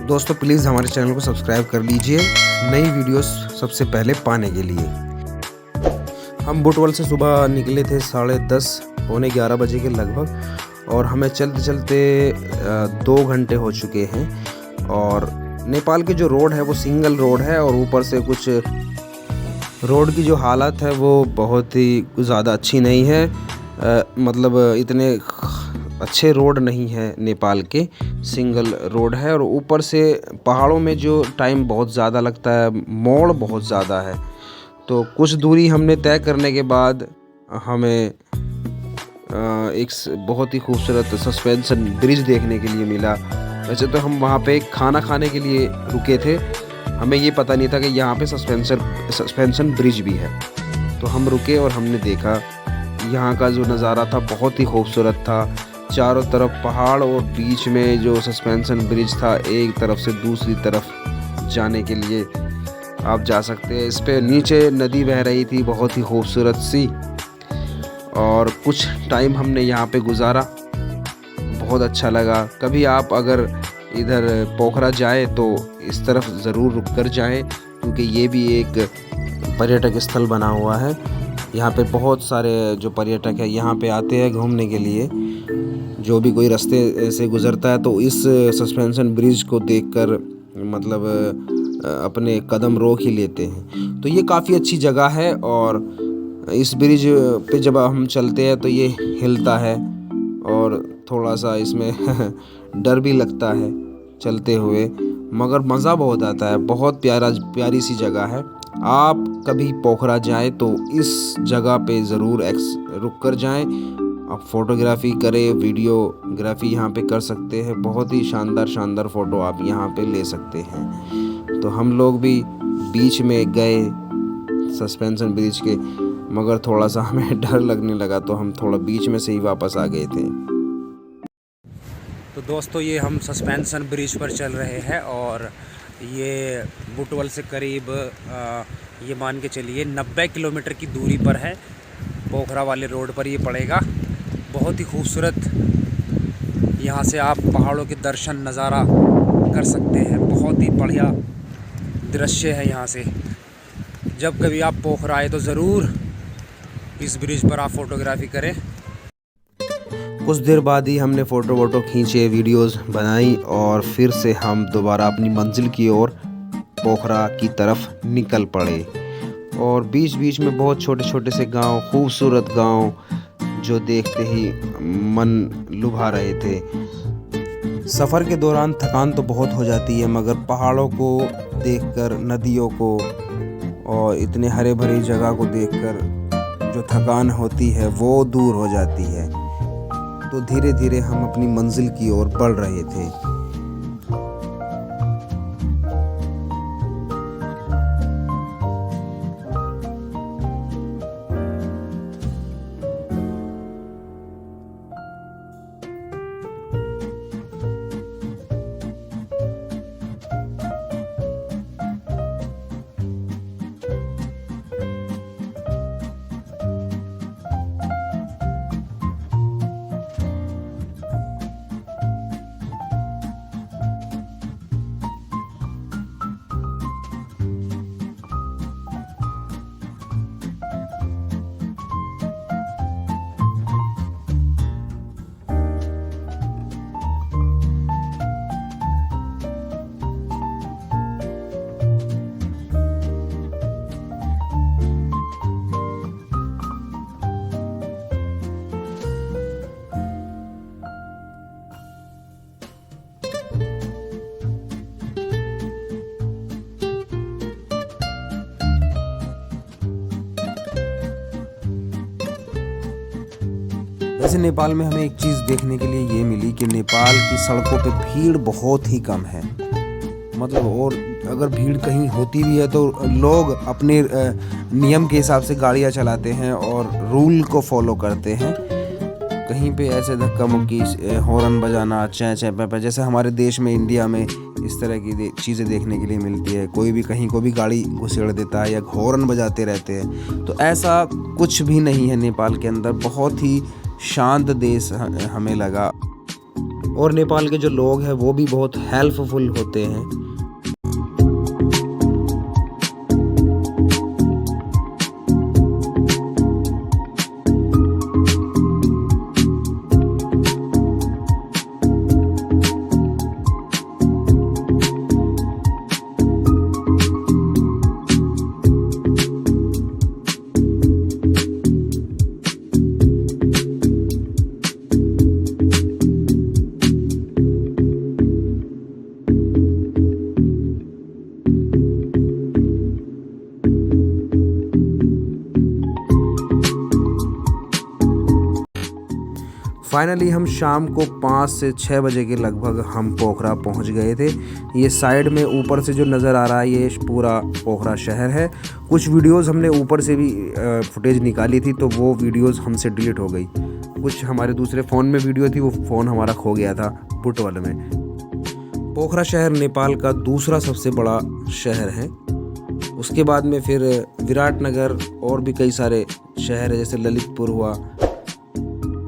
दोस्तों प्लीज़ हमारे चैनल को सब्सक्राइब कर लीजिए नई वीडियोस सबसे पहले पाने के लिए। हम बुटवल से सुबह निकले थे 10:30 पौने 11 बजे के लगभग, और हमें चलते चलते 2 घंटे हो चुके हैं। और नेपाल की जो रोड है वो सिंगल रोड है, और ऊपर से कुछ रोड की जो हालत है वो बहुत ही ज़्यादा अच्छी नहीं है। मतलब इतने अच्छे रोड नहीं है नेपाल के, सिंगल रोड है। और ऊपर से पहाड़ों में जो टाइम बहुत ज़्यादा लगता है, मोड़ बहुत ज़्यादा है। तो कुछ दूरी हमने तय करने के बाद हमें एक बहुत ही खूबसूरत सस्पेंशन ब्रिज देखने के लिए मिला। वैसे तो हम वहाँ पे खाना खाने के लिए रुके थे, हमें ये पता नहीं था कि यहाँ पे सस्पेंशन ब्रिज भी है। तो हम रुके और हमने देखा, यहाँ का जो नज़ारा था बहुत ही खूबसूरत था। चारों तरफ पहाड़ और बीच में जो सस्पेंशन ब्रिज था, एक तरफ से दूसरी तरफ जाने के लिए आप जा सकते हैं। इस पे नीचे नदी बह रही थी बहुत ही खूबसूरत सी, और कुछ टाइम हमने यहाँ पे गुजारा, बहुत अच्छा लगा। कभी आप अगर इधर पोखरा जाए तो इस तरफ ज़रूर रुक कर जाएँ, क्योंकि ये भी एक पर्यटक स्थल बना हुआ है। यहाँ पे बहुत सारे जो पर्यटक है यहाँ पे आते हैं घूमने के लिए। जो भी कोई रास्ते से गुज़रता है तो इस सस्पेंशन ब्रिज को देखकर मतलब अपने कदम रोक ही लेते हैं। तो ये काफ़ी अच्छी जगह है, और इस ब्रिज पे जब हम चलते हैं तो ये हिलता है, और थोड़ा सा इसमें डर भी लगता है चलते हुए, मगर मज़ा बहुत आता है। बहुत प्यारी सी जगह है। आप कभी पोखरा जाएं तो इस जगह पे ज़रूर रुक कर जाएं। आप फ़ोटोग्राफ़ी करें, वीडियोग्राफ़ी यहाँ पे कर सकते हैं। बहुत ही शानदार फ़ोटो आप यहाँ पे ले सकते हैं। तो हम लोग भी बीच में गए सस्पेंशन ब्रिज के, मगर थोड़ा सा हमें डर लगने लगा, तो हम थोड़ा बीच में से ही वापस आ गए थे। तो दोस्तों ये हम सस्पेंशन ब्रिज पर चल रहे हैं, और ये बुटवल से करीब ये मान के चलिए 90 किलोमीटर की दूरी पर है। पोखरा वाले रोड पर ये पड़ेगा। बहुत ही खूबसूरत यहाँ से आप पहाड़ों के दर्शन नज़ारा कर सकते हैं। बहुत ही बढ़िया दृश्य है यहाँ से। जब कभी आप पोखरा आए तो ज़रूर इस ब्रिज पर आप फ़ोटोग्राफ़ी करें। कुछ देर बाद ही हमने फ़ोटो खींचे, वीडियोस बनाई, और फिर से हम दोबारा अपनी मंजिल की ओर पोखरा की तरफ निकल पड़े। और बीच बीच में बहुत छोटे छोटे से गांव, खूबसूरत गांव जो देखते ही मन लुभा रहे थे। सफ़र के दौरान थकान तो बहुत हो जाती है, मगर पहाड़ों को देखकर, नदियों को और इतने हरे भरे जगह को देखकर जो थकान होती है वो दूर हो जाती है। तो धीरे धीरे हम अपनी मंजिल की ओर बढ़ रहे थे। वैसे नेपाल में हमें एक चीज़ देखने के लिए ये मिली कि नेपाल की सड़कों पे भीड़ बहुत ही कम है। मतलब, और अगर भीड़ कहीं होती भी है तो लोग अपने नियम के हिसाब से गाड़ियाँ चलाते हैं और रूल को फॉलो करते हैं। कहीं पे ऐसे धक्का मुक्की, हॉर्न बजाना, चैं चैं पे जैसे हमारे देश में, इंडिया में इस तरह की चीज़ें देखने के लिए मिलती है। कोई भी कहीं को भी गाड़ी घुसेड़ देता है या हॉर्न बजाते रहते हैं, तो ऐसा कुछ भी नहीं है नेपाल के अंदर। बहुत ही शांत देश हमें लगा। और नेपाल के जो लोग हैं वो भी बहुत हेल्पफुल होते हैं। फाइनली हम शाम को 5 से 6 बजे के लगभग हम पोखरा पहुंच गए थे। ये साइड में ऊपर से जो नज़र आ रहा है ये पूरा पोखरा शहर है। कुछ वीडियोस हमने ऊपर से भी फुटेज निकाली थी तो वो वीडियोस हमसे डिलीट हो गई। कुछ हमारे दूसरे फ़ोन में वीडियो थी, वो फ़ोन हमारा खो गया था बुटवल में। पोखरा शहर नेपाल का दूसरा सबसे बड़ा शहर है। उसके बाद में फिर विराटनगर और भी कई सारे शहर है, जैसे ललितपुर हुआ।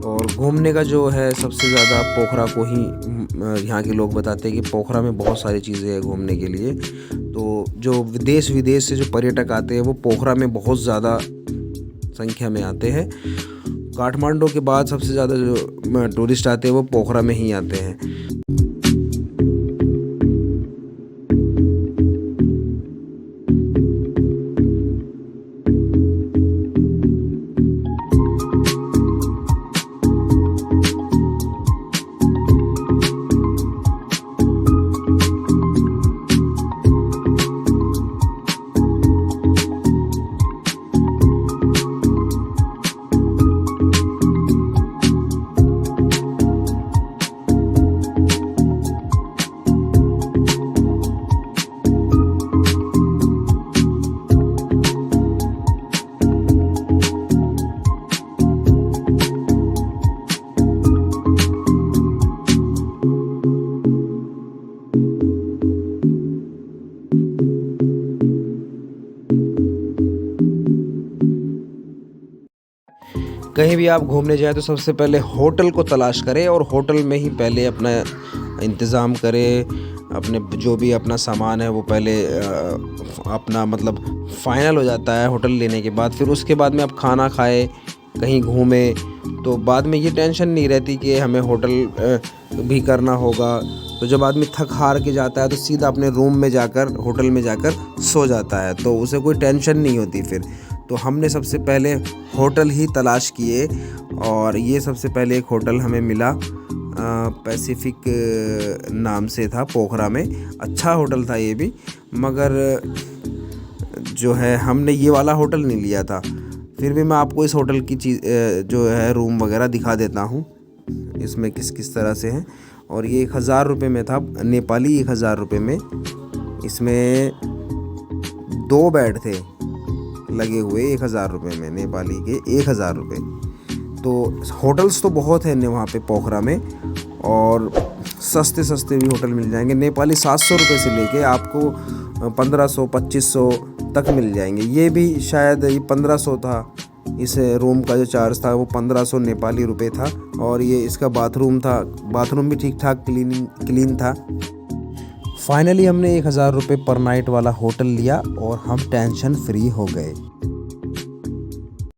और घूमने का जो है सबसे ज़्यादा पोखरा को ही यहाँ के लोग बताते हैं कि पोखरा में बहुत सारी चीज़ें हैं घूमने के लिए। तो जो देश विदेश से जो पर्यटक आते हैं वो पोखरा में बहुत ज़्यादा संख्या में आते हैं। काठमांडू के बाद सबसे ज़्यादा जो टूरिस्ट आते हैं वो पोखरा में ही आते हैं। कहीं भी आप घूमने जाएं तो सबसे पहले होटल को तलाश करें और होटल में ही पहले अपना इंतज़ाम करें। अपने जो भी अपना सामान है वो पहले अपना मतलब फ़ाइनल हो जाता है होटल लेने के बाद। फिर उसके बाद में आप खाना खाए, कहीं घूमें, तो बाद में ये टेंशन नहीं रहती कि हमें होटल भी करना होगा। तो जब आदमी थक हार के जाता है तो सीधा अपने रूम में जाकर होटल में जाकर सो जाता है, तो उसे कोई टेंशन नहीं होती फिर। तो हमने सबसे पहले होटल ही तलाश किए और ये सबसे पहले एक होटल हमें मिला, पैसिफिक नाम से था, पोखरा में। अच्छा होटल था ये भी, मगर जो है हमने ये वाला होटल नहीं लिया था। फिर भी मैं आपको इस होटल की चीज़ जो है रूम वगैरह दिखा देता हूँ, इसमें किस किस तरह से हैं। और ये 1000 रुपये में था, नेपाली 1000 रुपये में। इसमें 2 बेड थे लगे हुए 1000 रुपये में, नेपाली के 1000 रुपये। तो होटल्स तो बहुत हैं वहाँ पे पोखरा में, और सस्ते सस्ते भी होटल मिल जाएंगे। नेपाली 700 रुपये से लेके आपको 1500-2500 तक मिल जाएंगे। ये भी शायद ये 1500 था, इस रूम का जो चार्ज था वो 1500 नेपाली रुपये था। और ये इसका बाथरूम था, बाथरूम भी ठीक ठाक क्लीन था। फाइनली हमने 1000 रुपये पर नाइट वाला होटल लिया और हम टेंशन फ्री हो गए।